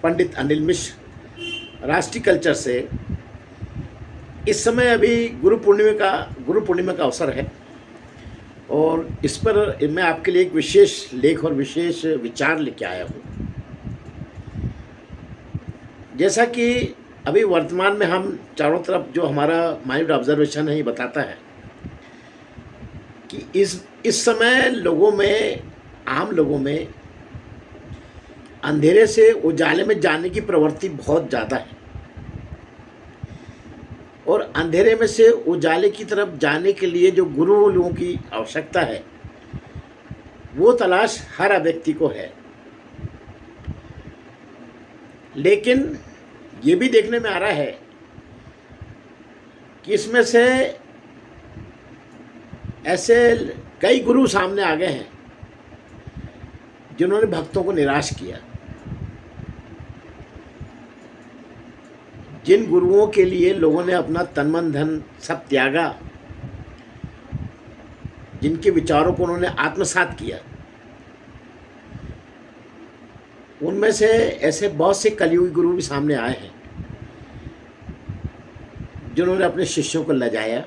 पंडित अनिल मिश्र, राष्ट्रीय कल्चर से। इस समय अभी गुरु पूर्णिमा का अवसर है और इस पर मैं आपके लिए एक विशेष लेख और विशेष विचार लेके आया हूँ। जैसा कि अभी वर्तमान में हम चारों तरफ जो हमारा माइंड ऑब्जर्वेशन है ये बताता है कि इस समय आम लोगों में अंधेरे से उजाले में जाने की प्रवृत्ति बहुत ज़्यादा है और अंधेरे में से उजाले की तरफ जाने के लिए जो गुरु लोगों की आवश्यकता है वो तलाश हर व्यक्ति को है। लेकिन ये भी देखने में आ रहा है कि इसमें से ऐसे कई गुरु सामने आ गए हैं जिन्होंने भक्तों को निराश किया। जिन गुरुओं के लिए लोगों ने अपना तन मन धन सब त्यागा, जिनके विचारों को उन्होंने आत्मसात किया, उनमें से ऐसे बहुत से कलियुगी गुरु भी सामने आए हैं जिन्होंने अपने शिष्यों को लजाया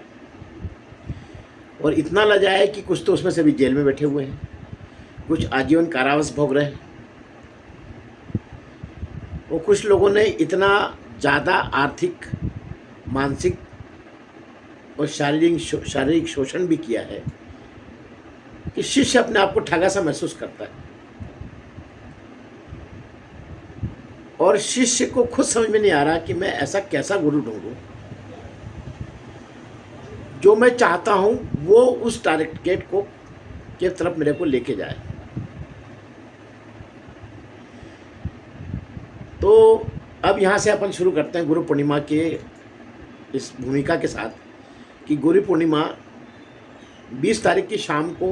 और इतना लजाया कि कुछ तो उसमें से भी जेल में बैठे हुए हैं, कुछ आजीवन कारावास भोग रहे हैं और कुछ लोगों ने इतना ज़्यादा आर्थिक, मानसिक और शारीरिक शोषण भी किया है कि शिष्य अपने आप को ठगा सा महसूस करता है और शिष्य को खुद समझ में नहीं आ रहा कि मैं ऐसा कैसा गुरु ढूंढूं जो मैं चाहता हूं वो उस टारगेट को के तरफ मेरे को लेके जाए। तो अब यहाँ से अपन शुरू करते हैं गुरु पूर्णिमा के इस भूमिका के साथ कि गुरु पूर्णिमा 20 तारीख की शाम को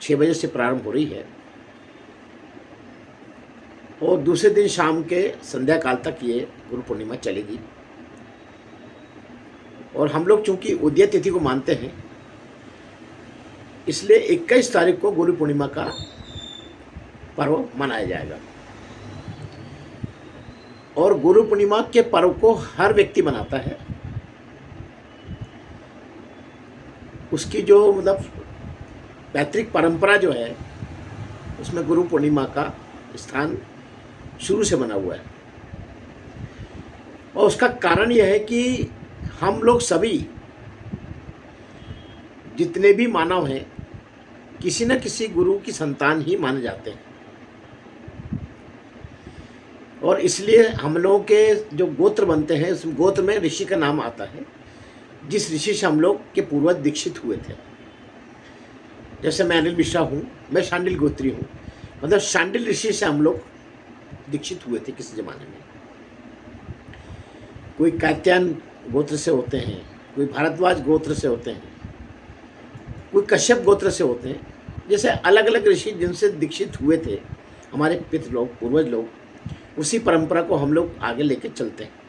6 बजे से प्रारंभ हो रही है और दूसरे दिन शाम के संध्या काल तक ये गुरु पूर्णिमा चलेगी। और हम लोग चूंकि उदय तिथि को मानते हैं इसलिए 21 तारीख को गुरु पूर्णिमा का पर्व मनाया जाएगा। और गुरु पूर्णिमा के पर्व को हर व्यक्ति मनाता है। उसकी जो पैतृक परंपरा जो है उसमें गुरु पूर्णिमा का स्थान शुरू से बना हुआ है और उसका कारण यह है कि हम लोग सभी जितने भी मानव हैं किसी न किसी गुरु की संतान ही माने जाते हैं और इसलिए हम लोगों के जो गोत्र बनते हैं उस गोत्र में ऋषि का नाम आता है जिस ऋषि से हम लोग के पूर्वज दीक्षित हुए थे। जैसे मैं अनिल मिश्रा हूँ, मैं शांडिल गोत्री हूँ, मतलब शांडिल ऋषि से हम लोग दीक्षित हुए थे किसी ज़माने में। कोई कात्यायन गोत्र से होते हैं, कोई भारद्वाज गोत्र से होते हैं, कोई कश्यप गोत्र से होते हैं। जैसे अलग अलग ऋषि जिनसे दीक्षित हुए थे हमारे पितृ लोग, पूर्वज लोग, उसी परंपरा को हम लोग आगे लेके चलते हैं।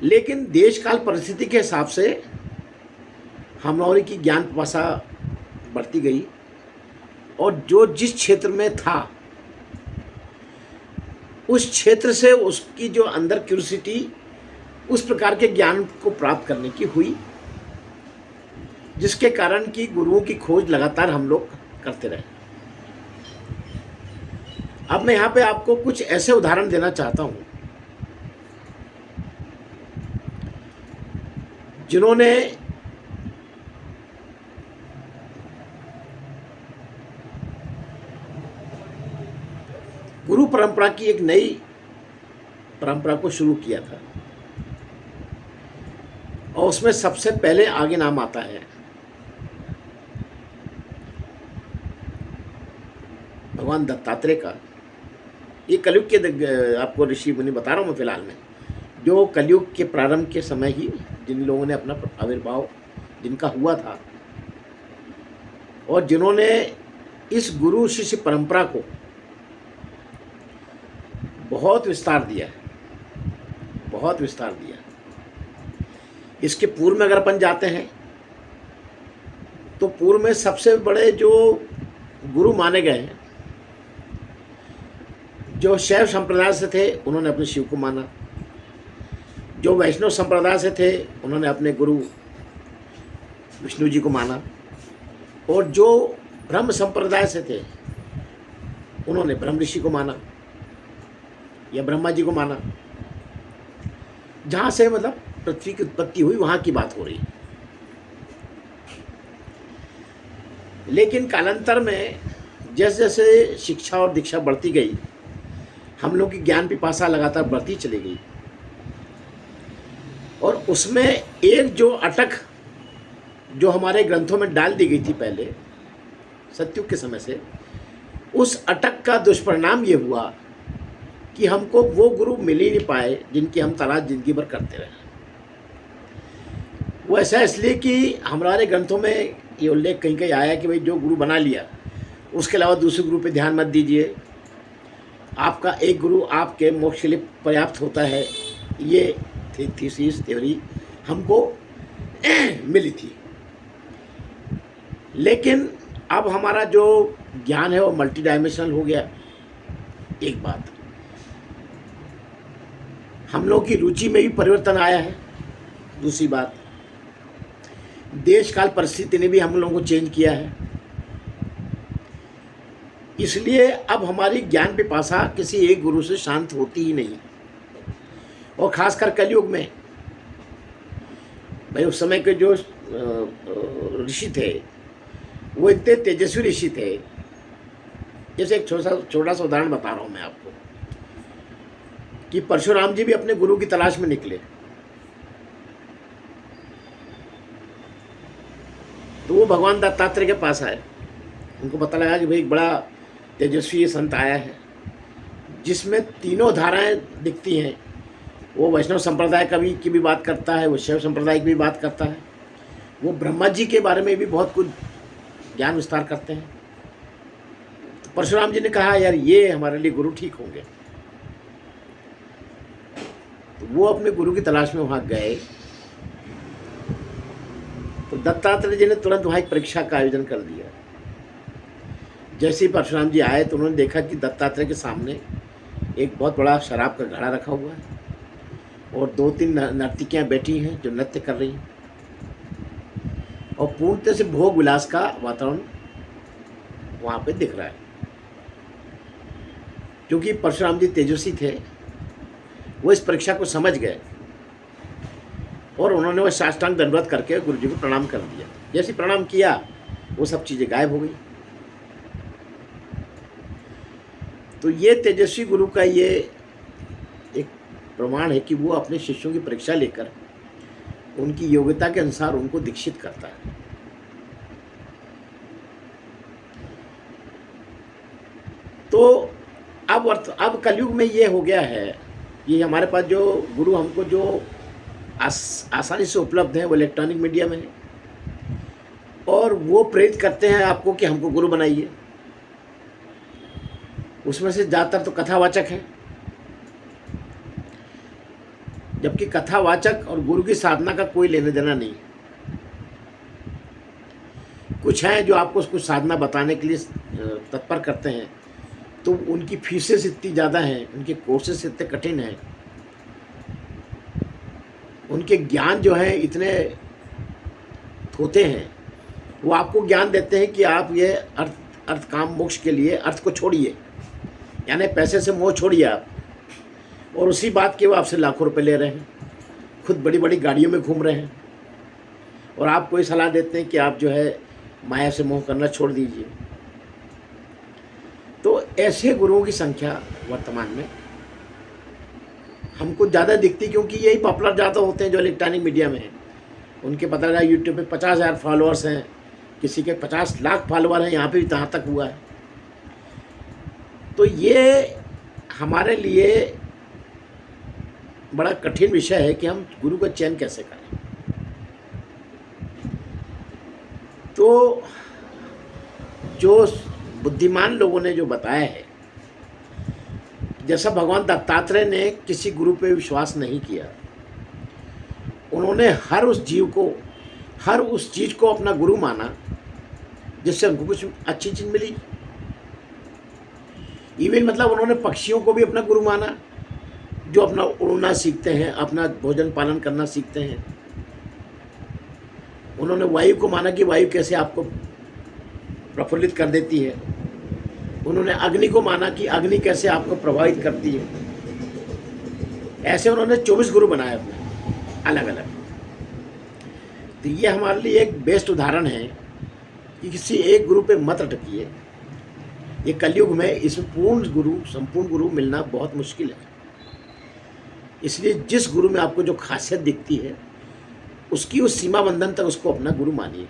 लेकिन देश काल परिस्थिति के हिसाब से हमारी की ज्ञान पिपासा बढ़ती गई और जो जिस क्षेत्र में था उस क्षेत्र से उसकी जो अंदर क्यूरियोसिटी उस प्रकार के ज्ञान को प्राप्त करने की हुई, जिसके कारण कि गुरुओं की खोज लगातार हम लोग करते रहे। अब मैं यहाँ पे आपको कुछ ऐसे उदाहरण देना चाहता हूँ जिन्होंने गुरु परंपरा की एक नई परंपरा को शुरू किया था और उसमें सबसे पहले आगे नाम आता है भगवान दत्तात्रेय का। ये कलयुग के आपको ऋषि मुनि बता रहा हूँ मैं फिलहाल में, जो कलयुग के प्रारंभ के समय ही जिन लोगों ने अपना आविर्भाव जिनका हुआ था और जिन्होंने इस गुरु शिष्य परंपरा को बहुत विस्तार दिया है, बहुत विस्तार दिया। इसके पूर्व में अगर अपन जाते हैं तो पूर्व में सबसे बड़े जो गुरु माने गए हैं जो शैव संप्रदाय से थे उन्होंने अपने शिव को माना, जो वैष्णव संप्रदाय से थे उन्होंने अपने गुरु विष्णु जी को माना, और जो ब्रह्म संप्रदाय से थे उन्होंने ब्रह्म ऋषि को माना या ब्रह्मा जी को माना। जहाँ से मतलब पृथ्वी की उत्पत्ति हुई वहाँ की बात हो रही है। लेकिन कालांतर में जैसे जैसे शिक्षा और दीक्षा बढ़ती गई, हम लोग की ज्ञान पिपासा लगातार बढ़ती चली गई, और उसमें एक जो अटक जो हमारे ग्रंथों में डाल दी गई थी पहले सतयुग के समय से, उस अटक का दुष्परिणाम ये हुआ कि हमको वो गुरु मिल ही नहीं पाए जिनकी हम तलाश जिंदगी भर करते रहे। वो ऐसा इसलिए कि हमारे ग्रंथों में ये उल्लेख कहीं कहीं आया कि भाई जो गुरु बना लिया उसके अलावा दूसरे गुरु पे ध्यान मत दीजिए, आपका एक गुरु आपके मोक्ष के लिए पर्याप्त होता है। ये थीसिस थ्योरी हमको मिली थी। लेकिन अब हमारा जो ज्ञान है वो मल्टी डायमेंशनल हो गया। एक बात, हम लोग की रुचि में भी परिवर्तन आया है। दूसरी बात, देश काल परिस्थिति ने भी हम लोगों को चेंज किया है। इसलिए अब हमारी ज्ञान पिपासा किसी एक गुरु से शांत होती ही नहीं। और खासकर कलयुग में भाई उस समय के जो ऋषि थे वो इतने तेजस्वी ऋषि थे। जैसे एक छोटा सा उदाहरण बता रहा हूँ मैं आपको कि परशुराम जी भी अपने गुरु की तलाश में निकले। तो वो भगवान दत्तात्रेय के पास आए। उनको पता लगा कि भाई एक बड़ा तेजस्वी संत आया है जिसमें तीनों धाराएं दिखती हैं। वो वैष्णव संप्रदाय की भी बात करता है, वो शैव संप्रदाय की भी बात करता है, वो ब्रह्मा जी के बारे में भी बहुत कुछ ज्ञान विस्तार करते हैं। तो परशुराम जी ने कहा यार ये हमारे लिए गुरु ठीक होंगे। तो वो अपने गुरु की तलाश में वहाँ गए। तो दत्तात्रेय जी ने तुरंत वहाँ एक परीक्षा का आयोजन कर दिया। जैसे ही परशुराम जी आए तो उन्होंने देखा कि दत्तात्रेय के सामने एक बहुत बड़ा शराब का घड़ा रखा हुआ है और 2-3 नर्तकियाँ बैठी हैं जो नृत्य कर रही हैं, और पूर्णतः से भोग विलास का वातावरण वहाँ पे दिख रहा है। क्योंकि परशुराम जी तेजस्वी थे, वो इस परीक्षा को समझ गए और उन्होंने वह साष्टांग दंडवत करके गुरु जी को प्रणाम कर दिया। जैसे प्रणाम किया वो सब चीज़ें गायब हो गई। तो ये तेजस्वी गुरु का ये एक प्रमाण है कि वो अपने शिष्यों की परीक्षा लेकर उनकी योग्यता के अनुसार उनको दीक्षित करता है। तो अब कलयुग में ये हो गया है कि हमारे पास जो गुरु हमको जो आसानी से उपलब्ध है वो इलेक्ट्रॉनिक मीडिया में है, और वो प्रेरित करते हैं आपको कि हमको गुरु बनाइए। उसमें से ज़्यादातर तो कथावाचक हैं, जबकि कथावाचक और गुरु की साधना का कोई लेना देना नहीं है। कुछ हैं जो आपको कुछ साधना बताने के लिए तत्पर करते हैं, तो उनकी फीसेस इतनी ज़्यादा हैं, उनके कोर्सेस इतने कठिन हैं, उनके ज्ञान जो हैं इतने होते हैं। वो आपको ज्ञान देते हैं कि आप ये अर्थ काम मोक्ष के लिए अर्थ को छोड़िए, यानी पैसे से मोह छोड़िए आप, और उसी बात के वो आपसे लाखों रुपए ले रहे हैं, खुद बड़ी बड़ी गाड़ियों में घूम रहे हैं, और आपको ये सलाह देते हैं कि आप जो है माया से मोह करना छोड़ दीजिए। तो ऐसे गुरुओं की संख्या वर्तमान में हमको ज़्यादा दिखती, क्योंकि यही पॉपुलर ज़्यादा होते हैं जो इलेक्ट्रॉनिक मीडिया में हैं। उनके पता लगा यूट्यूब पे 50,000 फॉलोअर्स हैं, किसी के 50 लाख फॉलोअर हैं, यहाँ पे भी यहाँ तक हुआ है। तो ये हमारे लिए बड़ा कठिन विषय है कि हम गुरु का चयन कैसे करें। तो जो बुद्धिमान लोगों ने जो बताया है, जैसा भगवान दत्तात्रेय ने किसी गुरु पे विश्वास नहीं किया, उन्होंने हर उस जीव को, हर उस चीज़ को अपना गुरु माना जिससे उनको कुछ अच्छी चीज़ मिली। इवन मतलब उन्होंने पक्षियों को भी अपना गुरु माना, जो अपना उड़ना सीखते हैं, अपना भोजन पालन करना सीखते हैं। उन्होंने वायु को माना कि वायु कैसे आपको प्रफुल्लित कर देती है। उन्होंने अग्नि को माना कि अग्नि कैसे आपको प्रभावित करती है। ऐसे उन्होंने 24 गुरु बनाए अपने अलग अलग। तो ये हमारे लिए एक बेस्ट उदाहरण है कि किसी एक गुरु पे मत अटकिए। ये कलयुग में इसमें पूर्ण गुरु, संपूर्ण गुरु मिलना बहुत मुश्किल है। इसलिए जिस गुरु में आपको जो खासियत दिखती है, उसकी उस सीमा बंधन तक उसको अपना गुरु मानिए।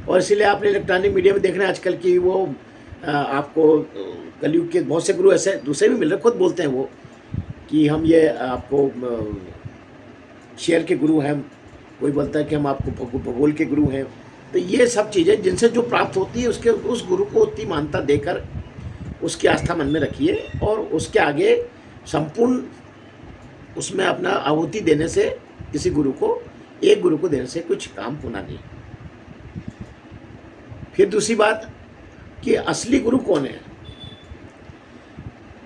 और इसीलिए आपने इलेक्ट्रॉनिक मीडिया में देख रहे हैं आजकल की वो आपको कलयुग के बहुत से गुरु ऐसे दूसरे भी मिल रहे, खुद बोलते हैं वो कि हम ये आपको शेर के गुरु हैं, कोई बोलता है कि हम आपको भूगोल के गुरु हैं। तो ये सब चीज़ें जिनसे जो प्राप्त होती है उसके उस गुरु को उतनी मान्यता देकर उसकी आस्था मन में रखिए और उसके आगे संपूर्ण उसमें अपना आहुति देने से किसी गुरु को, एक गुरु को देने से कुछ काम होना नहीं। फिर दूसरी बात कि असली गुरु कौन है।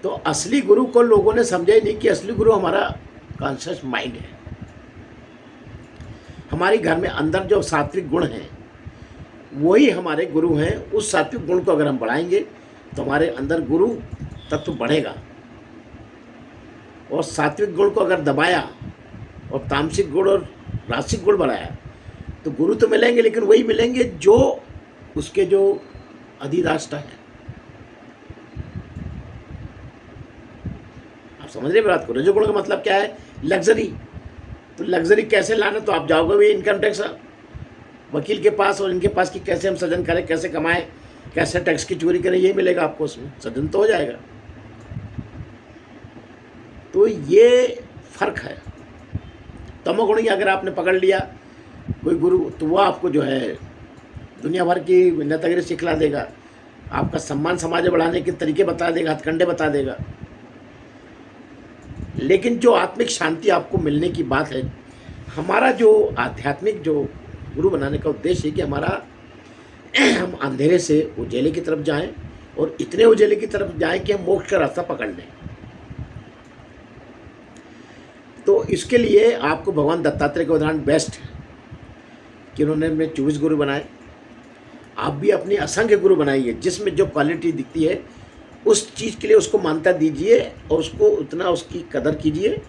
तो असली गुरु को लोगों ने समझा ही नहीं कि असली गुरु हमारा कॉन्शियस माइंड है। हमारे घर में अंदर जो सात्विक गुण हैं वही हमारे गुरु हैं। उस सात्विक गुण को अगर हम बढ़ाएंगे तो हमारे अंदर गुरु तत्व बढ़ेगा। और सात्विक गुण को अगर दबाया और तामसिक गुण और रासिक गुण बढ़ाया तो गुरु तो मिलेंगे, लेकिन वही मिलेंगे जो उसके जो अधिराष्ट्र है। आप समझ रहे बात को। रजोगुण का मतलब क्या है? लग्जरी। तो लग्जरी कैसे लाना? तो आप जाओगे भी इनकम टैक्स वकील के पास और इनके पास कि कैसे हम सृजन करें, कैसे कमाएं, कैसे टैक्स की चोरी करें, ये मिलेगा आपको। उसमें सृजन तो हो जाएगा। तो ये फर्क है। तमोगुण की अगर आपने पकड़ लिया कोई गुरु तो वो आपको जो है दुनिया भर की नेतागिरी सिखला देगा, आपका सम्मान समाज में बढ़ाने के तरीके बता देगा, हथकंडे बता देगा। लेकिन जो आत्मिक शांति आपको मिलने की बात है, हमारा जो आध्यात्मिक जो गुरु बनाने का उद्देश्य है कि हमारा हम अंधेरे से उजाले की तरफ जाएं और इतने उजाले की तरफ जाएं कि हम मोक्ष का रास्ता पकड़ लें। तो इसके लिए आपको भगवान दत्तात्रेय का उदाहरण बेस्ट है कि उन्होंने 24 गुरु बनाए। आप भी अपनी असंख्य गुरु बनाइए, जिसमें जो क्वालिटी दिखती है उस चीज़ के लिए उसको मान्यता दीजिए और उसको उतना उसकी कदर कीजिए।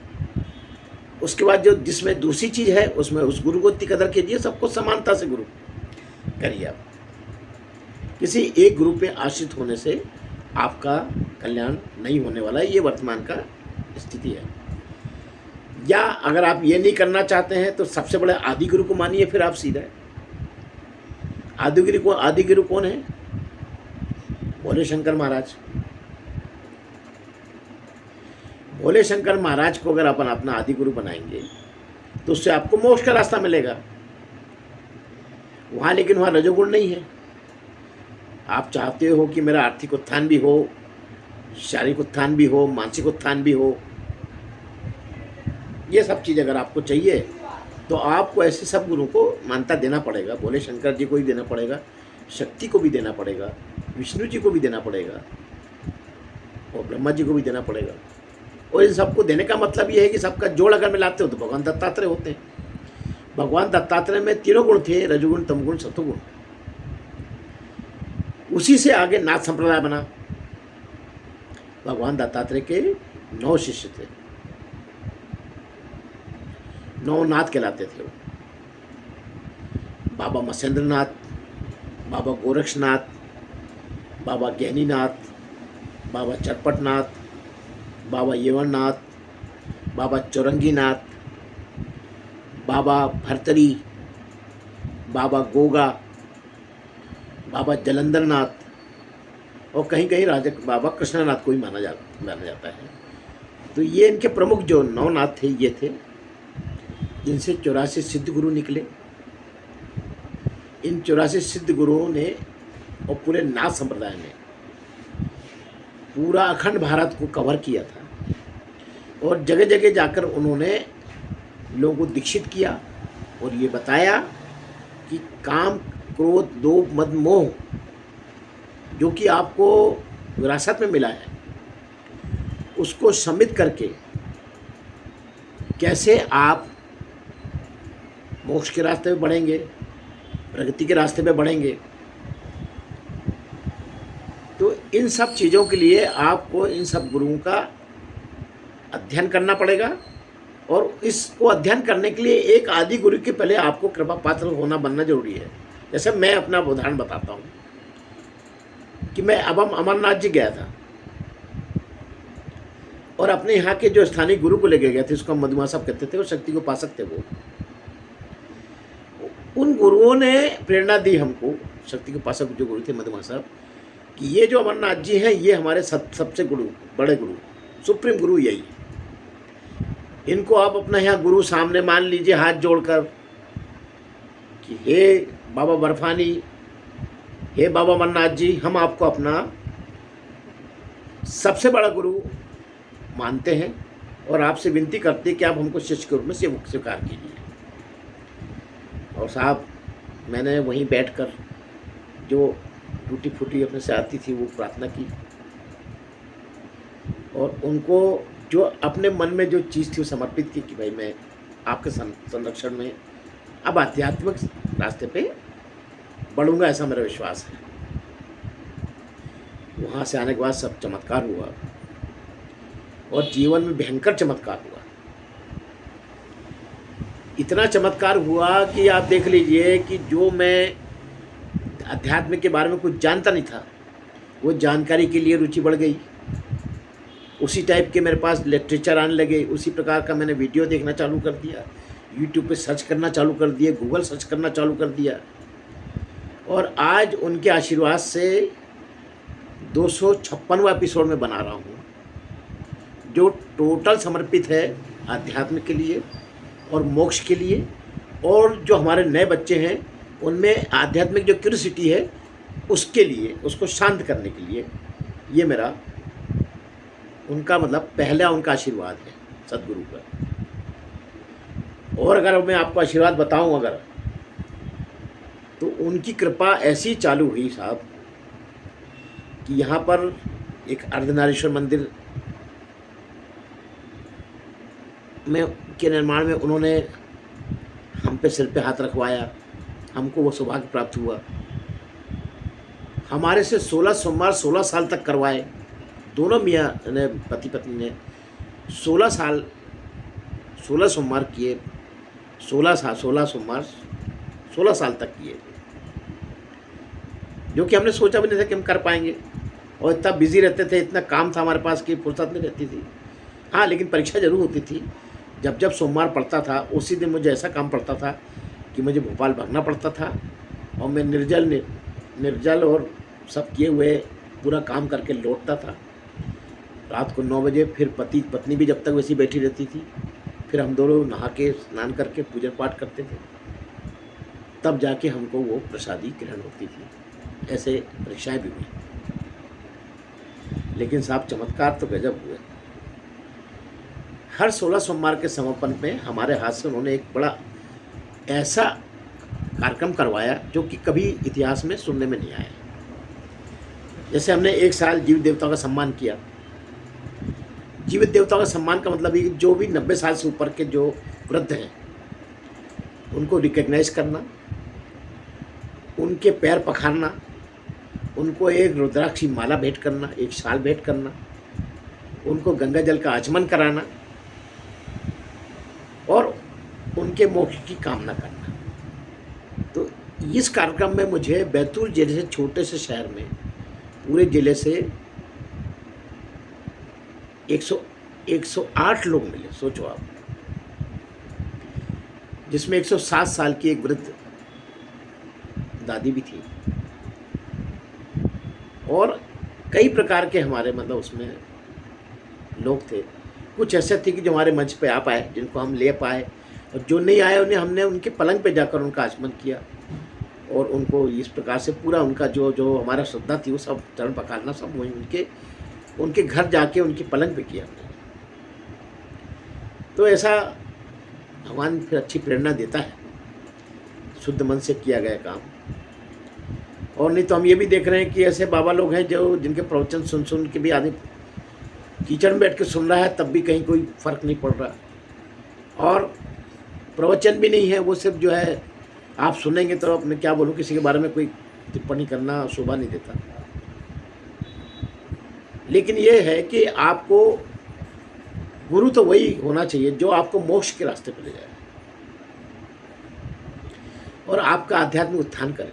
उसके बाद जो जिसमें दूसरी चीज़ है उसमें उस गुरु को इतनी कदर कीजिए। सबको समानता से गुरु करिए। आप किसी एक गुरु पे आश्रित होने से आपका कल्याण नहीं होने वाला है। ये वर्तमान का स्थिति है। या अगर आप ये नहीं करना चाहते हैं तो सबसे बड़े आदि गुरु को मानिए। फिर आप सीधा आदि गुरु कौन है? भोले शंकर महाराज। भोले शंकर महाराज को अगर अपन अपना आदि गुरु बनाएंगे तो उससे आपको मोक्ष का रास्ता मिलेगा वहाँ। लेकिन वहाँ रजोगुण नहीं है। आप चाहते हो कि मेरा आर्थिक उत्थान भी हो, शारीरिक उत्थान भी हो, मानसिक उत्थान भी हो, ये सब चीज़ अगर आपको चाहिए तो आपको ऐसे सब गुरु को मान्यता देना पड़ेगा। भोले शंकर जी को भी देना पड़ेगा, शक्ति को भी देना पड़ेगा, विष्णु जी को भी देना पड़ेगा और ब्रह्मा जी को भी देना पड़ेगा। और इन सबको देने का मतलब ये है कि सबका जोड़ अगर मिलाते हो तो भगवान दत्तात्रेय होते हैं। भगवान दत्तात्रेय में तीनों गुण थे, रजोगुण, तमगुण, सतोगुण। उसी से आगे नाथ संप्रदाय बना। भगवान दत्तात्रेय के 9 शिष्य थे, 9 नाथ कहलाते थे वो। बाबा मसेंद्रनाथ, बाबा गोरक्षनाथ, बाबा ज्ञानीनाथ, बाबा चरपटनाथ, बाबा येवरनाथ, बाबा चौरंगीनाथ, बाबा भरतरी, बाबा गोगा, बाबा जलंधरनाथ और कहीं कहीं राजा बाबा कृष्णनाथ को ही माना जाता है। तो ये इनके प्रमुख जो 9 नाथ थे ये थे, जिनसे 84 सिद्ध गुरु निकले। इन 84 सिद्ध गुरुओं ने और पूरे नाथ संप्रदाय ने पूरा अखंड भारत को कवर किया था और जगह जगह जाकर उन्होंने लोगों को दीक्षित किया और ये बताया कि काम, क्रोध, लोभ, मद, मोह जो कि आपको विरासत में मिला है उसको सम्मिलित करके कैसे आप मोक्ष के रास्ते पे बढ़ेंगे, प्रगति के रास्ते पे बढ़ेंगे। तो इन सब चीज़ों के लिए आपको इन सब गुरुओं का अध्ययन करना पड़ेगा, और इसको अध्ययन करने के लिए एक आदि गुरु के पहले आपको कृपा पात्र होना बनना जरूरी है। जैसे मैं अपना उदाहरण बताता हूँ कि मैं अब हम अमरनाथ जी गया था और अपने यहाँ के जो स्थानीय गुरु को लेके गए थे, उसको हम मधुमा साहब कहते थे, वो शक्ति को उपासक थे। वो उन गुरुओं ने प्रेरणा दी हमको, शक्ति के उपासक जो गुरु थे मधुमा साहब, कि ये जो अमरनाथ जी हैं ये हमारे सबसे गुरु, बड़े गुरु, सुप्रीम गुरु यही है। इनको आप अपना यहाँ गुरु सामने मान लीजिए हाथ जोड़कर कि हे बाबा बर्फानी, हे बाबा अमरनाथ जी, हम आपको अपना सबसे बड़ा गुरु मानते हैं और आपसे विनती करते हैं कि आप हमको शिष्य के रूप में स्वीकार कीजिए। और साहब मैंने वहीं बैठकर जो टूटी फूटी अपने से आती थी वो प्रार्थना की, और उनको जो अपने मन में जो चीज़ थी वो समर्पित की कि भाई मैं आपके संरक्षण में अब आध्यात्मिक रास्ते पे बढ़ूंगा, ऐसा मेरा विश्वास है। वहाँ से आने के बाद सब चमत्कार हुआ और जीवन में भयंकर चमत्कार हुआ। इतना चमत्कार हुआ कि आप देख लीजिए कि जो मैं अध्यात्म के बारे में कुछ जानता नहीं था, वो जानकारी के लिए रुचि बढ़ गई। उसी टाइप के मेरे पास लिटरेचर आने लगे, उसी प्रकार का मैंने वीडियो देखना चालू कर दिया, यूट्यूब पे सर्च करना चालू कर दिया, गूगल सर्च करना चालू कर दिया। और आज उनके आशीर्वाद से 256वां एपिसोड में बना रहा हूँ, जो टोटल समर्पित है आध्यात्म के लिए और मोक्ष के लिए। और जो हमारे नए बच्चे हैं उनमें आध्यात्मिक जो क्यूरियोसिटी है उसके लिए, उसको शांत करने के लिए, ये मेरा उनका मतलब पहला उनका आशीर्वाद है सदगुरु का। और अगर मैं आपको आशीर्वाद बताऊं अगर, तो उनकी कृपा ऐसी चालू हुई साहब कि यहाँ पर एक अर्धनारीश्वर मंदिर में के निर्माण में उन्होंने हम पे सिर पे हाथ रखवाया, हमको वो सौभाग्य प्राप्त हुआ। हमारे से 16 सोमवार 16 साल तक करवाए, दोनों मियाँ ने, पति पत्नी ने 16 सोमवार किए, 16 सोमवार 16 साल तक किए, जो कि हमने सोचा भी नहीं था कि हम कर पाएंगे। और इतना बिजी रहते थे, इतना काम था हमारे पास कि फुर्सत नहीं रहती थी। हाँ, लेकिन परीक्षा जरूर होती थी। जब जब सोमवार पड़ता था उसी दिन मुझे ऐसा काम पड़ता था कि मुझे भोपाल भागना पड़ता था, और मैं निर्जल और सब किए हुए पूरा काम करके लौटता था रात को 9 बजे। फिर पति पत्नी भी जब तक वैसी बैठी रहती थी, फिर हम दोनों नहा के स्नान करके पूजा पाठ करते थे, तब जाके हमको वो प्रसादी ग्रहण होती थी। ऐसे परीक्षाएं भी हुई, लेकिन साहब चमत्कार तो गजब हुए। हर 16 सोमवार के समापन में हमारे हाथ से उन्होंने एक बड़ा ऐसा कार्यक्रम करवाया जो कि कभी इतिहास में सुनने में नहीं आया। जैसे हमने एक साल जीव देवताओं का सम्मान किया। जीवित देवताओं का सम्मान का मतलब ये जो भी 90 साल से ऊपर के जो वृद्ध हैं उनको रिकग्नाइज करना, उनके पैर पखारना, उनको एक रुद्राक्षी माला भेंट करना, एक शाल भेंट करना, उनको गंगा जल का आचमन कराना और उनके मोक्ष की कामना करना। तो इस कार्यक्रम में मुझे बैतूल जिले से, छोटे से शहर में, पूरे ज़िले से 108 लोग मिले, सोचो आप, जिसमें 107 साल की एक वृद्ध दादी भी थी, और कई प्रकार के हमारे मतलब उसमें लोग थे। कुछ ऐसे थे कि जो हमारे मंच पे आ पाए, जिनको हम ले पाए, और जो नहीं आए उन्हें हमने उनके पलंग पे जाकर उनका आचमन किया, और उनको इस प्रकार से पूरा उनका जो हमारा श्रद्धा थी वो सब चरण पखारना सब वहीं उनके घर जाके उनके पलंग पे किया हमने। तो ऐसा भगवान फिर अच्छी प्रेरणा देता है, शुद्ध मन से किया गया काम। और नहीं तो हम ये भी देख रहे हैं कि ऐसे बाबा लोग हैं जो जिनके प्रवचन सुन सुन के भी आदमी कीचड़ में बैठ के सुन रहा है, तब भी कहीं कोई फ़र्क नहीं पड़ रहा। और प्रवचन भी नहीं है, वो सिर्फ जो है आप सुनेंगे तो मैं क्या बोलूँ, किसी के बारे में कोई टिप्पणी करना शोभा नहीं देता। लेकिन ये है कि आपको गुरु तो वही होना चाहिए जो आपको मोक्ष के रास्ते पर ले जाए और आपका आध्यात्मिक उत्थान करे।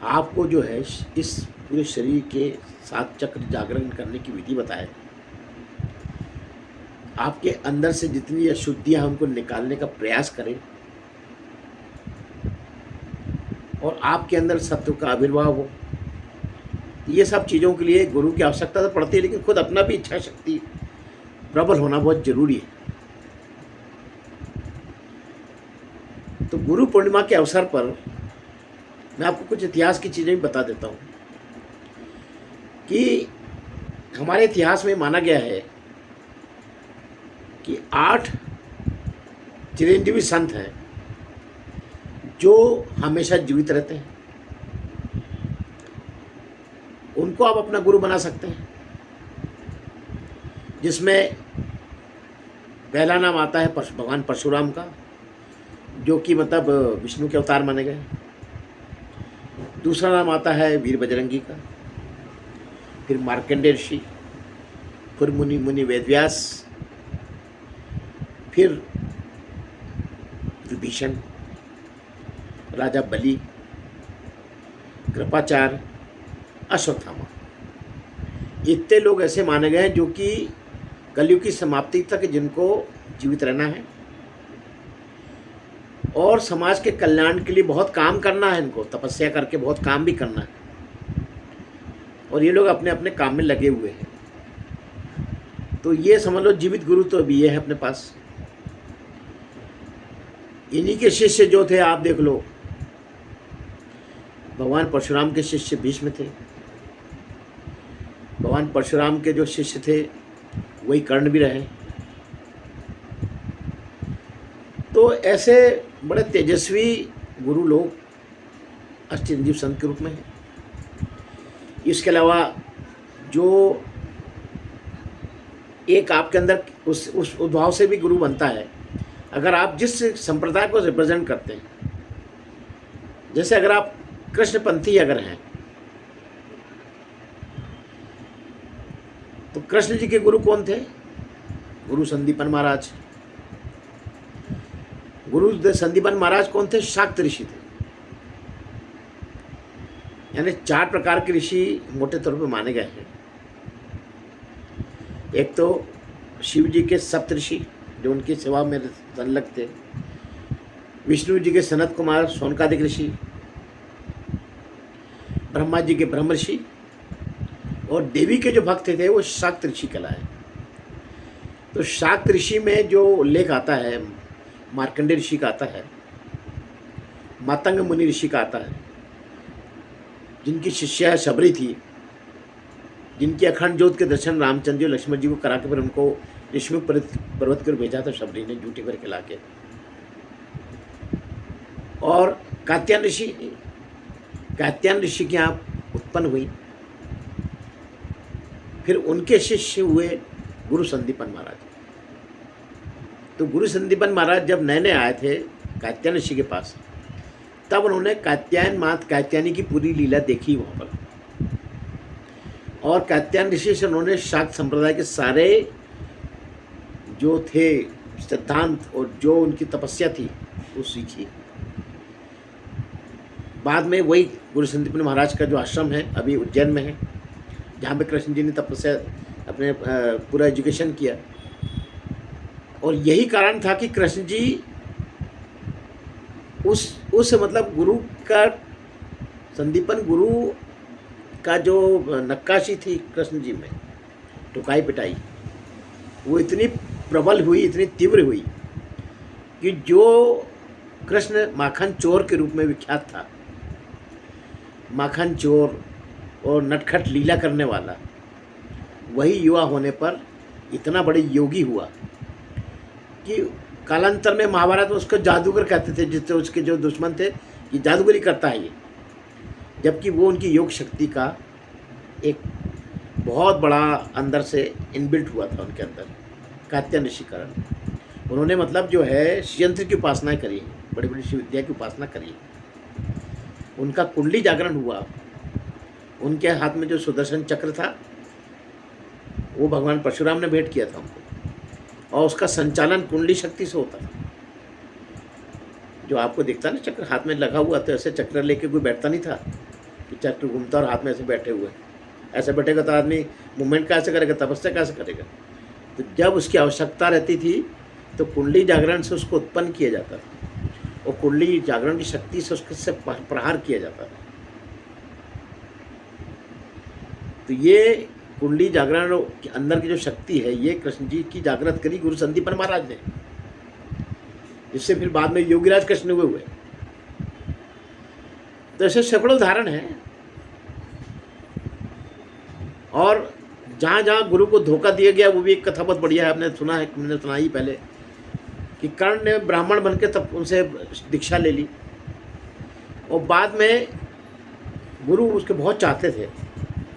आपको जो है इस पूरे शरीर के 7 चक्र जागरण करने की विधि बताए, आपके अंदर से जितनी अशुद्धियां हमको निकालने का प्रयास करें और आपके अंदर सत्व का आविर्भाव हो। ये सब चीज़ों के लिए गुरु की आवश्यकता तो पड़ती है, लेकिन खुद अपना भी इच्छा शक्ति प्रबल होना बहुत जरूरी है। तो गुरु पूर्णिमा के अवसर पर मैं आपको कुछ इतिहास की चीज़ें भी बता देता हूँ कि हमारे इतिहास में माना गया है कि 8 चिरंजीवी संत हैं जो हमेशा जीवित रहते हैं। उनको आप अपना गुरु बना सकते हैं, जिसमें पहला नाम आता है भगवान परशुराम का, जो कि मतलब विष्णु के अवतार माने गए। दूसरा नाम आता है वीर बजरंगी का, फिर मार्कंडेय ऋषि, फिर मुनि वेदव्यास, फिर विभीषण, राजा बलि, कृपाचार्य, अश्वत्थामा। इतने लोग ऐसे माने गए हैं जो कि कलयुग की समाप्ति तक जिनको जीवित रहना है और समाज के कल्याण के लिए बहुत काम करना है, इनको तपस्या करके बहुत काम भी करना है, और ये लोग अपने अपने काम में लगे हुए हैं। तो ये समझ लो जीवित गुरु तो अभी ये है अपने पास। इन्हीं के शिष्य जो थे आप देख लो, भगवान परशुराम के शिष्य भीष्म थे, भगवान परशुराम के जो शिष्य थे वही कर्ण भी रहे। तो ऐसे बड़े तेजस्वी गुरु लोग अष्टचिरंजीव संत के रूप में हैं। इसके अलावा जो एक आपके अंदर उस उद्भाव से भी गुरु बनता है, अगर आप जिस संप्रदाय को रिप्रेजेंट करते हैं, जैसे अगर आप कृष्णपंथी अगर हैं तो कृष्ण जी के गुरु कौन थे? गुरु संदीपन महाराज। गुरु संदीपन महाराज कौन थे? शाक्त ऋषि थे। यानी 4 प्रकार के ऋषि मोटे तौर पर माने गए हैं। एक तो शिव जी के सप्तऋषि जो उनकी सेवा में संलग्न थे, विष्णु जी के सनत कुमार शौनकादिक ऋषि, ब्रह्मा जी के ब्रह्म ऋषि, और देवी के जो भक्त थे वो शाक्त ऋषि कहलाए। तो शाक्त ऋषि में जो उल्लेख आता है, मार्कंडेय ऋषि का आता है, मातंग मुनि ऋषि का आता है, जिनकी शिष्या शबरी थी, जिनकी अखंड ज्योत के दर्शन रामचंद्र जी और लक्ष्मण जी को करा के फिर उनको ऋषिमुख पर्वत कर भेजा था शबरी ने झूठी करके ला के। और कात्यायन ऋषि की यहाँ उत्पन्न हुई। फिर उनके शिष्य हुए गुरु संदीपन महाराज। तो गुरु संदीपन महाराज जब नए नए आए थे कात्यायन ऋषि के पास, तब उन्होंने कात्यायन मात कात्यायनी की पूरी लीला देखी वहाँ पर, और कात्यायन ऋषि से उन्होंने शाक्त संप्रदाय के सारे जो थे सिद्धांत और जो उनकी तपस्या थी वो सीखी। बाद में वही गुरु संदीपन महाराज का जो आश्रम है अभी उज्जैन में है, जहाँ पे कृष्ण जी ने तपस्या अपने पूरा एजुकेशन किया। और यही कारण था कि कृष्ण जी उस मतलब गुरु का, संदीपन गुरु का जो नक्काशी थी कृष्ण जी में, टुकाई पिटाई, वो इतनी प्रबल हुई, इतनी तीव्र हुई कि जो कृष्ण माखन चोर के रूप में विख्यात था, माखन चोर और नटखट लीला करने वाला, वही युवा होने पर इतना बड़े योगी हुआ कि कालांतर में महाभारत में उसको जादूगर कहते थे, जिससे उसके जो दुश्मन थे कि जादूगरी करता है ये, जबकि वो उनकी योग शक्ति का एक बहुत बड़ा अंदर से इनबिल्ट हुआ था उनके अंदर। कात्यायन ऋषिकरण, उन्होंने मतलब जो है यंत्र की उपासना करी, बड़ी बड़ी शिव विद्या की उपासना करी, उनका कुंडली जागरण हुआ। उनके हाथ में जो सुदर्शन चक्र था वो भगवान परशुराम ने भेंट किया था उनको, और उसका संचालन कुंडली शक्ति से होता था। जो आपको दिखता ना चक्र हाथ में लगा हुआ, तो ऐसे चक्र लेके कोई बैठता नहीं था कि चक्र घूमता और हाथ में ऐसे बैठे हुए, ऐसे बैठेगा तो आदमी मूवमेंट कैसे करेगा, तपस्या कैसे करेगा। तो जब उसकी आवश्यकता रहती थी तो कुंडली जागरण से उसको उत्पन्न किया जाता था, और कुंडली जागरण की शक्ति से उसके प्रहार किया जाता था। तो ये कुंडली जागरण के अंदर की जो शक्ति है, ये कृष्ण जी की जागृत करी गुरु संदीपन महाराज ने, जिससे फिर बाद में योगीराज कृष्ण हुए। तो ऐसे सैकड़ों उदाहरण हैं। और जहाँ जहाँ गुरु को धोखा दिया गया, वो भी एक कथा बहुत बढ़िया है, आपने सुना है, मैंने सुनाई पहले, कि कर्ण ने ब्राह्मण बन के तब उनसे दीक्षा ले ली, और बाद में गुरु उसके बहुत चाहते थे,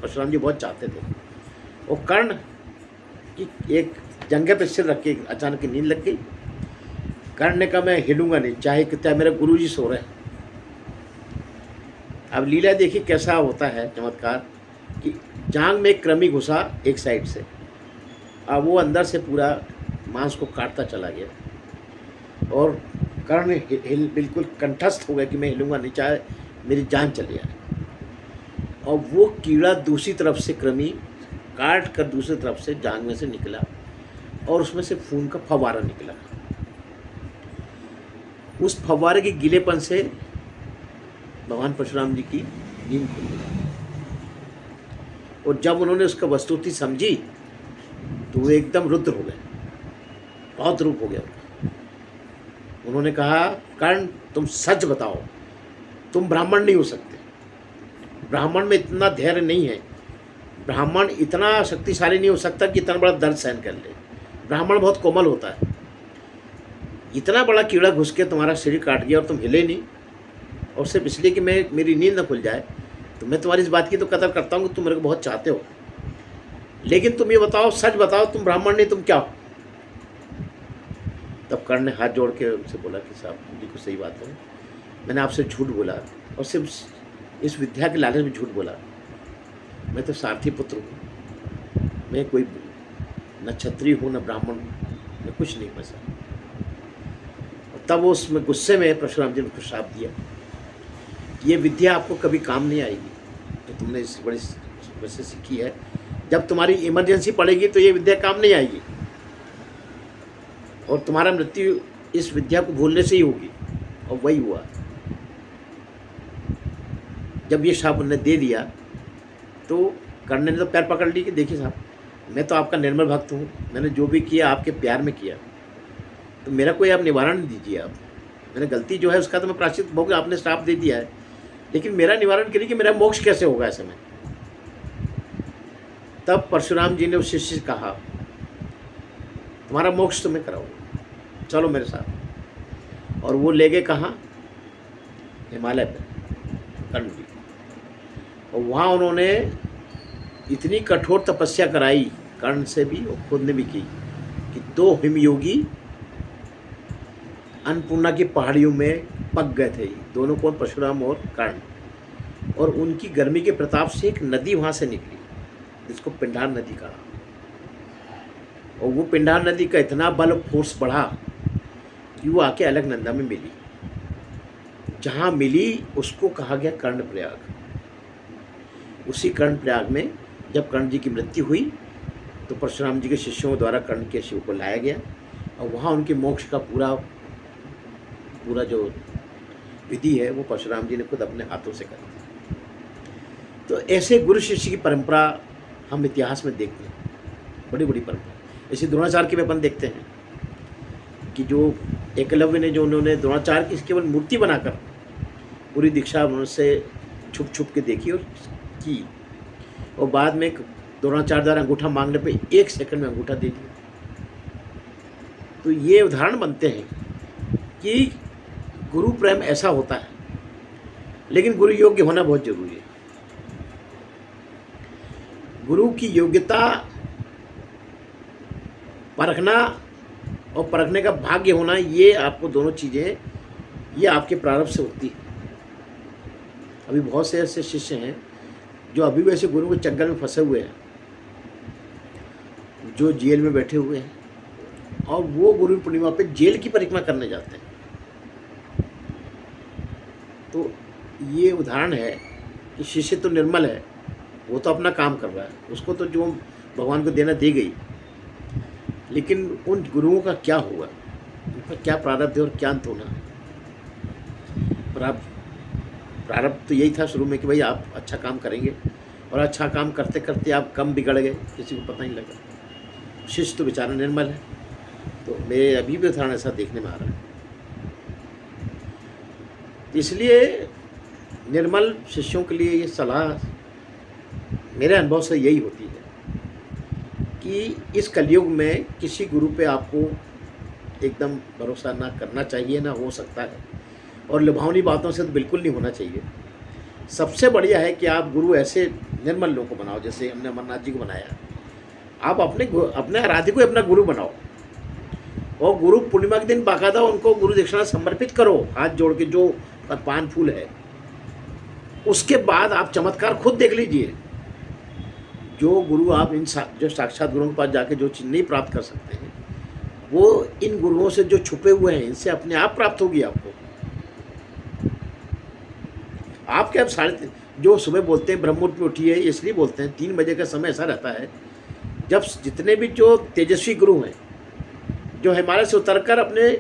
परशुराम जी बहुत चाहते थे। और कर्ण की एक जंघे पे सिर रख के अचानक की नींद लग गई। कर्ण ने कहा मैं हिलूंगा नहीं, चाहे कितना मेरे गुरु जी सो रहे हैं। अब लीला देखिए कैसा होता है चमत्कार, कि जांग में एक कृमि घुसा एक साइड से, अब वो अंदर से पूरा मांस को काटता चला गया, और कर्ण बिल्कुल कंठस्थ हो गया कि मैं हिलूंगा नहीं, चाहे मेरी जान चली जाए। और वो कीड़ा दूसरी तरफ से कृमि काट कर दूसरी तरफ से जांग में से निकला, और उसमें से खून का फव्वारा निकला। उस फव्वारे के गीलेपन से भगवान परशुराम जी की नींद खुल गई, और जब उन्होंने उसका वस्तुस्थिति समझी तो वो एकदम रुद्र हो गए, बहुत रूप हो गया। उन्होंने कहा कर्ण तुम सच बताओ, तुम ब्राह्मण नहीं हो सकते, ब्राह्मण में इतना धैर्य नहीं है, ब्राह्मण इतना शक्तिशाली नहीं हो सकता कि इतना बड़ा दर्द सहन कर ले, ब्राह्मण बहुत कोमल होता है। इतना बड़ा कीड़ा घुस के तुम्हारा शरीर काट गया और तुम हिले नहीं, और सिर्फ इसलिए कि मेरी नींद न खुल जाए। तो मैं तुम्हारी इस बात की तो कदर करता हूँ कि तुम मेरे को बहुत चाहते हो, लेकिन तुम ये बताओ, सच बताओ, तुम ब्राह्मण नहीं तुम क्या हो। तब कर्ण ने हाथ जोड़ के उनसे बोला कि साहब बिल्कुल सही बात है, मैंने आपसे झूठ बोला, और सिर्फ इस विद्या के लालच में झूठ बोला। मैं तो सारथी पुत्र हूँ, मैं कोई न क्षत्रिय हूँ न ब्राह्मण हूँ, मैं कुछ नहीं फंसा। तब वो उसमें गुस्से में परशुराम जी ने उसको श्राप दिया, ये विद्या आपको कभी काम नहीं आएगी, तो तुमने इस बड़ी वैसे सीखी है, जब तुम्हारी इमरजेंसी पड़ेगी तो ये विद्या काम नहीं आएगी, और तुम्हारा मृत्यु इस विद्या को भूलने से ही होगी। और वही हुआ। जब ये श्राप उन्होंने दे दिया तो कर्ण ने तो पैर पकड़ ली कि देखिए साहब, मैं तो आपका निर्मल भक्त हूँ, मैंने जो भी किया आपके प्यार में किया, तो मेरा कोई आप निवारण दीजिए। आप मैंने गलती जो है उसका तो मैं प्रायश्चित भोग, आपने श्राप दे दिया है, लेकिन मेरा निवारण करिए कि मेरा मोक्ष कैसे होगा ऐसे में। तब परशुराम जी ने उस शिष्य से कहा तुम्हारा मोक्ष तो मैं कराऊंगा, चलो मेरे साथ। और वो ले गए कहाँ, हिमालय पे कर्ण जी, और वहाँ उन्होंने इतनी कठोर तपस्या कराई, कर्ण से भी और खुद ने भी की, कि 2 हिमयोगी अन्नपूर्णा की पहाड़ियों में पक गए थे, दोनों कौन, परशुराम और कर्ण। और उनकी गर्मी के प्रताप से एक नदी वहाँ से निकली जिसको पिंडार नदी कहा, और वो पिंडार नदी का इतना बल फोर्स बढ़ा कि वो आके अलकनंदा में मिली। जहाँ मिली उसको कहा गया कर्णप्रयाग। उसी कर्णप्रयाग में जब कर्ण जी की मृत्यु हुई तो परशुराम जी के शिष्यों द्वारा कर्ण के शिव को लाया गया, और वहाँ उनके मोक्ष का पूरा जो विधि है वो परशुराम जी ने खुद अपने हाथों से करी। तो ऐसे गुरु शिष्य की परंपरा हम इतिहास में देखते हैं, बड़ी बड़ी परंपरा। ऐसे द्रोणाचार्य की भी अपन देखते हैं कि जो एकलव्य ने, जो उन्होंने द्रोणाचार्य की केवल मूर्ति बनाकर पूरी दीक्षा उनसे छुप छुप के देखी और की, और बाद में द्रोणाचार्य द्वारा अंगूठा मांगने पे 1 सेकंड में अंगूठा दे दिया। तो ये उदाहरण बनते हैं कि गुरु प्रेम ऐसा होता है, लेकिन गुरु योग्य होना बहुत जरूरी है। गुरु की योग्यता परखना और परखने का भाग्य होना, ये आपको दोनों चीज़ें ये आपके प्रारब्ध से होती है। अभी बहुत से ऐसे शिष्य हैं जो अभी वैसे गुरु के चंगल में फंसे हुए हैं, जो जेल में बैठे हुए हैं, और वो गुरु पूर्णिमा पे जेल की परिक्रमा करने जाते हैं। तो ये उदाहरण है कि शिष्य तो निर्मल है, वो तो अपना काम कर रहा है, उसको तो जो भगवान को देना दे गई, लेकिन उन गुरुओं का क्या हुआ, उनका क्या प्रारब्ध है और क्या अंत होना है। प्रारब्ध तो यही था शुरू में कि भाई आप अच्छा काम करेंगे, और अच्छा काम करते करते आप कम बिगड़ गए, किसी को पता नहीं लगा। शिष्य तो बेचारा निर्मल है। तो मेरे अभी भी उदाहरण ऐसा देखने में आ रहा है। इसलिए निर्मल शिष्यों के लिए ये सलाह मेरे अनुभव से यही होती है कि इस कलयुग में किसी गुरु पे आपको एकदम भरोसा ना करना चाहिए, ना हो सकता है, और लुभावनी बातों से तो बिल्कुल नहीं होना चाहिए। सबसे बढ़िया है कि आप गुरु ऐसे निर्मल लोगों को बनाओ, जैसे हमने अमरनाथ जी को बनाया। आप अपने आराध्य को अपना गुरु बनाओ, और गुरु पूर्णिमा के दिन बाकायदा उनको गुरु दक्षिणा समर्पित करो, हाथ जोड़ के, जो पान फूल है। उसके बाद आप चमत्कार खुद देख लीजिए। जो गुरु आप जो साक्षात गुरुओं के पास जाके जो चीज़ नहीं प्राप्त कर सकते हैं, वो इन गुरुओं से जो छुपे हुए हैं, इनसे अपने आप प्राप्त होगी आपको। आप क्या जो सुबह बोलते हैं ब्रह्म मुहूर्त में उठिए, इसलिए बोलते हैं 3 बजे का समय ऐसा रहता है जब जितने भी जो तेजस्वी गुरु हैं, जो हिमालय से उतरकर अपने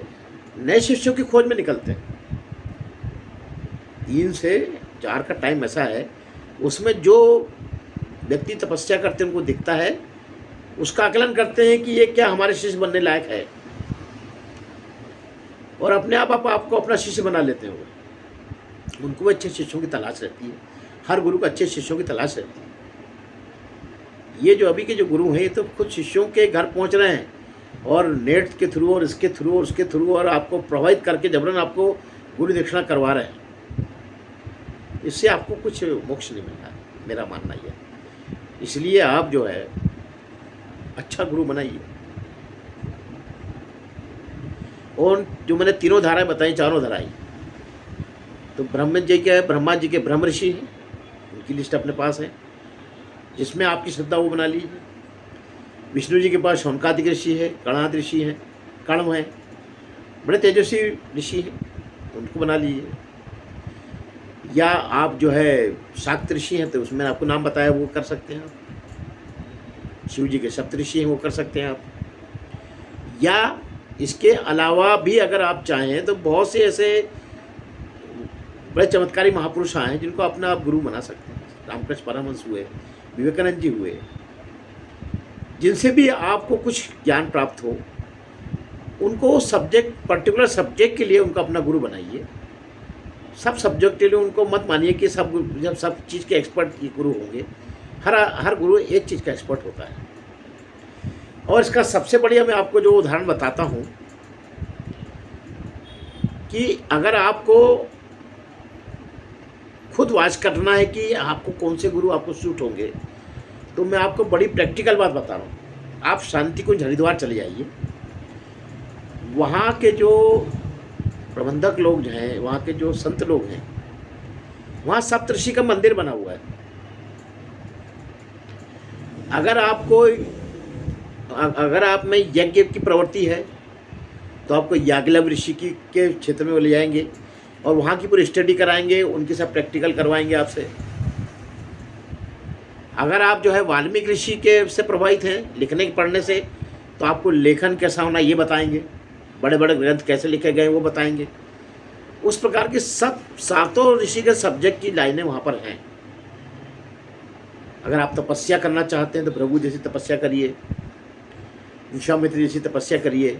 नए शिष्यों की खोज में निकलते हैं, 3 से 4 का टाइम ऐसा है, उसमें जो व्यक्ति तपस्या करते हैं उनको दिखता है, उसका आकलन करते हैं कि ये क्या हमारे शिष्य बनने लायक है, और अपने आप आपको अपना शिष्य बना लेते हैं। उनको अच्छे शिष्यों की तलाश रहती है, हर गुरु को अच्छे शिष्यों की तलाश रहती है। ये जो अभी के जो गुरु हैं, ये तो खुद शिष्यों के घर पहुंच रहे हैं, और नेट के थ्रू और इसके थ्रू और उसके थ्रू, और आपको प्रभावित करके जबरन आपको गुरु दक्षिणा करवा रहे हैं। इससे आपको कुछ मोक्ष नहीं मिल रहा है, मेरा मानना यह है। इसलिए आप जो है अच्छा गुरु बनाइए। और जो मैंने 3 धाराएं बताई, 4 धाराएं, तो ब्रह्म जी के ब्रह्मा जी के ब्रह्म ऋषि हैं, उनकी लिस्ट अपने पास है, जिसमें आपकी श्रद्धा वो बना लीजिए। विष्णु जी के पास शौनकादिक ऋषि है, कणाद ऋषि है, कण्व है, बड़े तेजस्वी ऋषि हैं, उनको बना लीजिए। या आप जो है शाक्त ऋषि हैं, तो उसमें आपको नाम बताया वो कर सकते हैं आप। शिव जी के सप्त ऋषि हैं, वो कर सकते हैं आप। या इसके अलावा भी अगर आप चाहें तो बहुत से ऐसे बड़े चमत्कारी महापुरुष आए हैं जिनको अपना आप गुरु बना सकते हैं। रामकृष्ण परमहंस हुए, विवेकानंद जी हुए, जिनसे भी आपको कुछ ज्ञान प्राप्त हो, उनको पर्टिकुलर सब्जेक्ट के लिए उनको अपना गुरु बनाइए। सब सब्जेक्ट के लिए उनको मत मानिए कि जब सब चीज़ के एक्सपर्ट गुरु होंगे। हर गुरु एक चीज़ का एक्सपर्ट होता है। और इसका सबसे बढ़िया मैं आपको जो उदाहरण बताता हूँ कि अगर आपको खुद वाच करना है कि आपको कौन से गुरु आपको सूट होंगे, तो मैं आपको बड़ी प्रैक्टिकल बात बता रहा हूँ। आप शांति कुंज हरिद्वार चले जाइए, वहाँ के जो प्रबंधक लोग हैं, वहाँ के जो संत लोग हैं, वहाँ सप्तऋषि का मंदिर बना हुआ है। अगर आप में यज्ञ की प्रवृत्ति है तो आपको याज्ञवल्क्य ऋषि के क्षेत्र में वो ले जाएंगे और वहाँ की पूरी स्टडी कराएंगे, उनकी सब प्रैक्टिकल करवाएंगे आपसे। अगर आप जो है वाल्मीकि ऋषि के से प्रभावित हैं लिखने पढ़ने से, तो आपको लेखन कैसा होना ये बताएंगे, बड़े बड़े ग्रंथ कैसे लिखे गए वो बताएंगे। उस प्रकार की सब 7 ऋषि के सब्जेक्ट की लाइनें वहाँ पर हैं। अगर आप तपस्या करना चाहते हैं तो भृगु जैसी तपस्या करिए, विश्वामित्र जैसी तपस्या करिए,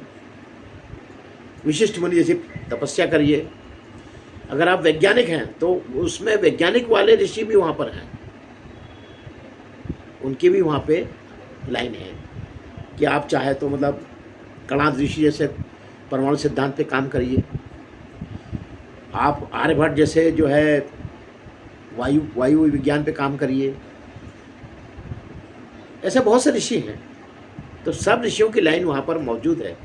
विशिष्ट मुनि जैसी तपस्या करिए। अगर आप वैज्ञानिक हैं तो उसमें वैज्ञानिक वाले ऋषि भी वहाँ पर हैं, उनकी भी वहाँ पे लाइन है कि आप चाहे तो मतलब कणाद ऋषि जैसे परमाणु सिद्धांत पे काम करिए। आप आर्यभट्ट जैसे जो है वायु विज्ञान पे काम करिए। ऐसे बहुत से ऋषि हैं, तो सब ऋषियों की लाइन वहाँ पर मौजूद है।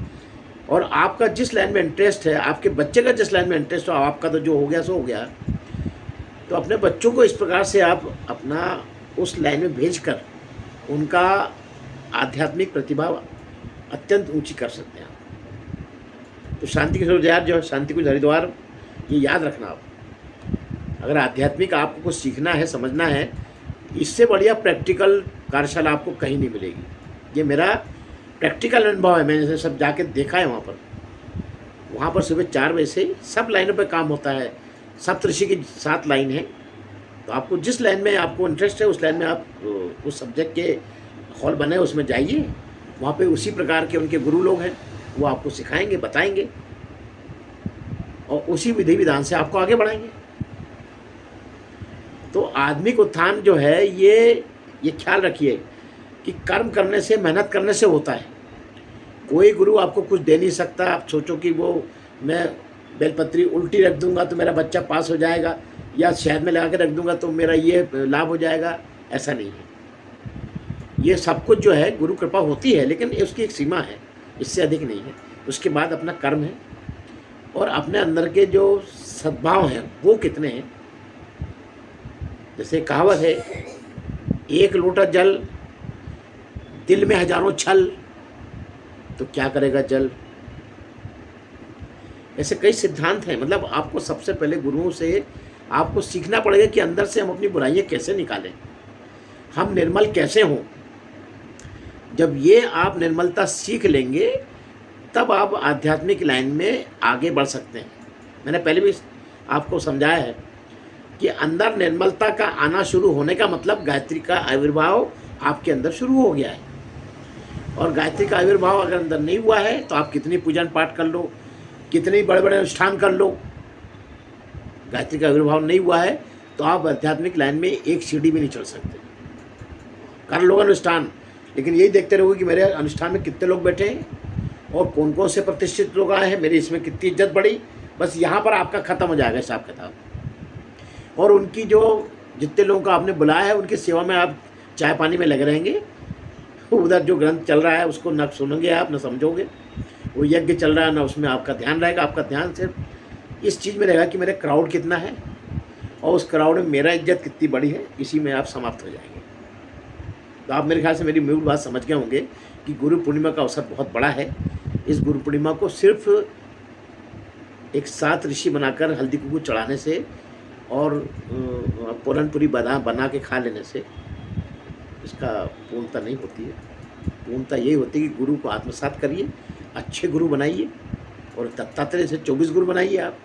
और आपका जिस लाइन में इंटरेस्ट है, आपके बच्चे का जिस लाइन में इंटरेस्ट हो, आपका तो जो हो गया सो हो गया, तो अपने बच्चों को इस प्रकार से आप अपना उस लाइन में भेजकर उनका आध्यात्मिक प्रतिभा अत्यंत ऊंची कर सकते हैं आप। तो शांति किशोर दयाल जो है, शांति कुंज हरिद्वार, ये याद रखना आप। अगर आध्यात्मिक आपको कुछ सीखना है, समझना है, इससे बढ़िया प्रैक्टिकल कार्यशाला आपको कहीं नहीं मिलेगी। ये मेरा प्रैक्टिकल अनुभव है, मैंने सब जाके देखा है वहाँ पर सुबह 4 बजे से सब लाइनों पे काम होता है। सप्तऋषि की 7 लाइन है, तो आपको जिस लाइन में आपको इंटरेस्ट है उस लाइन में आप उस सब्जेक्ट के हॉल बने उसमें जाइए। वहाँ पे उसी प्रकार के उनके गुरु लोग हैं, वो आपको सिखाएंगे, बताएंगे और उसी विधि विधान से आपको आगे बढ़ाएंगे। तो आत्मिक उत्थान जो है ये ख्याल रखिए कि कर्म करने से, मेहनत करने से होता है। कोई गुरु आपको कुछ दे नहीं सकता। आप सोचो कि वो मैं बेलपत्री उल्टी रख दूंगा तो मेरा बच्चा पास हो जाएगा, या शहद में लगा के रख दूंगा तो मेरा ये लाभ हो जाएगा, ऐसा नहीं है। ये सब कुछ जो है गुरु कृपा होती है, लेकिन उसकी एक सीमा है, इससे अधिक नहीं है। उसके बाद अपना कर्म है और अपने अंदर के जो सद्भाव हैं वो कितने हैं। जैसे कहावत है, एक लोटा जल दिल में हजारों छल, तो क्या करेगा जल। ऐसे कई सिद्धांत हैं। मतलब आपको सबसे पहले गुरुओं से आपको सीखना पड़ेगा कि अंदर से हम अपनी बुराइयां कैसे निकालें, हम निर्मल कैसे हों। जब ये आप निर्मलता सीख लेंगे तब आप आध्यात्मिक लाइन में आगे बढ़ सकते हैं। मैंने पहले भी आपको समझाया है कि अंदर निर्मलता का आना शुरू होने का मतलब गायत्री का आविर्भाव आपके अंदर शुरू हो गया है। और गायत्री का आविर्भाव अगर अंदर नहीं हुआ है तो आप कितनी पूजन पाठ कर लो, कितने बड़े बड़े अनुष्ठान कर लो, गायत्री का आविर्भाव नहीं हुआ है तो आप आध्यात्मिक लाइन में एक सीढ़ी भी नहीं चढ़ सकते। कर लो अनुष्ठान, लेकिन यही देखते रहोगे कि मेरे अनुष्ठान में कितने लोग बैठे हैं और कौन कौन से प्रतिष्ठित लोग आए हैं, मेरी इसमें कितनी इज्जत बढ़ी। बस यहाँ पर आपका ख़त्म हो जाएगा हिसाब किताब। और उनकी जो जितने लोगों को आपने बुलाया है उनकी सेवा में आप चाय पानी में लगे रहेंगे। उधर जो ग्रंथ चल रहा है उसको न सुनोगे आप, न समझोगे। वो यज्ञ चल रहा है ना, उसमें आपका ध्यान रहेगा। आपका ध्यान सिर्फ इस चीज़ में रहेगा कि मेरा क्राउड कितना है और उस क्राउड में मेरा इज्जत कितनी बड़ी है, इसी में आप समाप्त हो जाएंगे। तो आप मेरे ख्याल से मेरी मूल बात समझ गए होंगे कि गुरु पूर्णिमा का अवसर बहुत बड़ा है। इस गुरु पूर्णिमा को सिर्फ एक 7 ऋषि बनाकर हल्दी कुंकू चढ़ाने से और पूरन पूरी बना के खा लेने से इसका पूर्णता नहीं होती है। पूर्णता यही होती है कि गुरु को आत्मसात करिए, अच्छे गुरु बनाइए। और दत्तात्रेय से 24 गुरु बनाइए आप,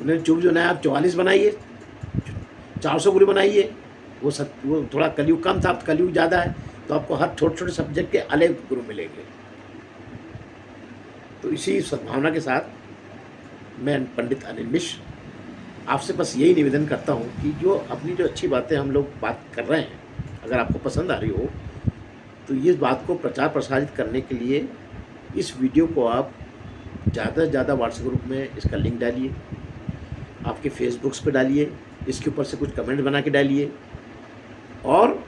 उन्होंने 24 बनाया, आप 44 बनाइए, 400 गुरु बनाइए। वो थोड़ा कलयुग कम था, अब कलयुग ज़्यादा है, तो आपको हर छोटे छोटे सब्जेक्ट के अलग गुरु मिलेंगे। तो इसी सद्भावना के साथ मैं पंडित अनिल मिश्र आपसे बस यही निवेदन करता हूँ कि जो अपनी जो अच्छी बातें हम लोग बात कर रहे हैं, अगर आपको पसंद आ रही हो तो ये बात को प्रचार प्रसारित करने के लिए इस वीडियो को आप ज़्यादा से ज़्यादा व्हाट्सएप ग्रुप में इसका लिंक डालिए, आपके फेसबुक्स पे डालिए, इसके ऊपर से कुछ कमेंट बना के डालिए। और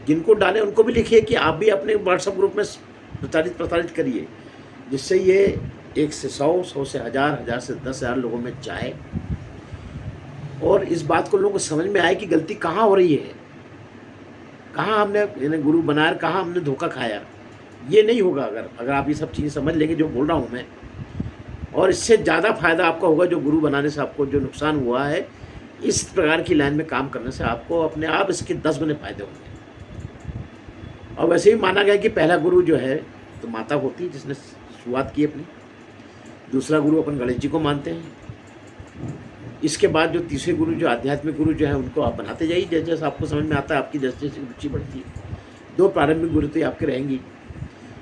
जिनको डालें उनको भी लिखिए कि आप भी अपने व्हाट्सएप ग्रुप में प्रसारित करिए, जिससे ये 1 से 100, 100 से 1000, 1000 से 10,000 लोगों में जाए और इस बात को लोगों को समझ में आए कि गलती कहाँ हो रही है, कहाँ हमने गुरु बनाया, कहाँ हमने धोखा खाया। ये नहीं होगा अगर आप ये सब चीज़ें समझ लेंगे जो बोल रहा हूँ मैं। और इससे ज़्यादा फायदा आपका होगा जो गुरु बनाने से आपको जो नुकसान हुआ है, इस प्रकार की लाइन में काम करने से आपको अपने आप इसके 10 गुने फायदे होंगे। और वैसे ही माना गया कि पहला गुरु जो है तो माता होती है जिसने शुरुआत की अपनी, दूसरा गुरु अपन गणेश जी को मानते हैं। इसके बाद जो तीसरे गुरु जो आध्यात्मिक गुरु जो है उनको आप बनाते जाइए जैसे जैसे आपको समझ में आता है, आपकी जैसे जैसे रुचि बढ़ती है। 2 प्रारंभिक गुरु तो आपके रहेंगी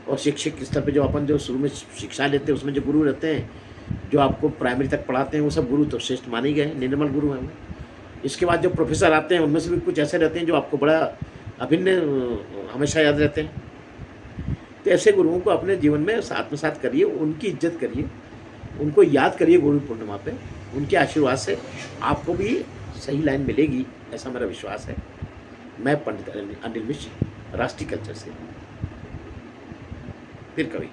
और शिक्षक स्तर पे जो अपन जो शुरू में शिक्षा लेते हैं उसमें जो गुरु रहते हैं जो आपको प्राइमरी तक पढ़ाते हैं वो सब गुरु तो श्रेष्ठ माने गए हैं, निर्मल गुरु हैं वो। इसके बाद जो प्रोफेसर आते हैं उनमें से भी कुछ ऐसे रहते हैं जो आपको बड़ा अभिन्न हमेशा याद रहते हैं। तो ऐसे गुरुओं को अपने जीवन में आत्मसात करिए, उनकी इज्जत करिए, उनको याद करिए गुरु पूर्णिमा पे। उनके आशीर्वाद से आपको भी सही लाइन मिलेगी, ऐसा मेरा विश्वास है। मैं पंडित अनिल मिश्र, राष्ट्रीय कल्चर से। फिर कभी।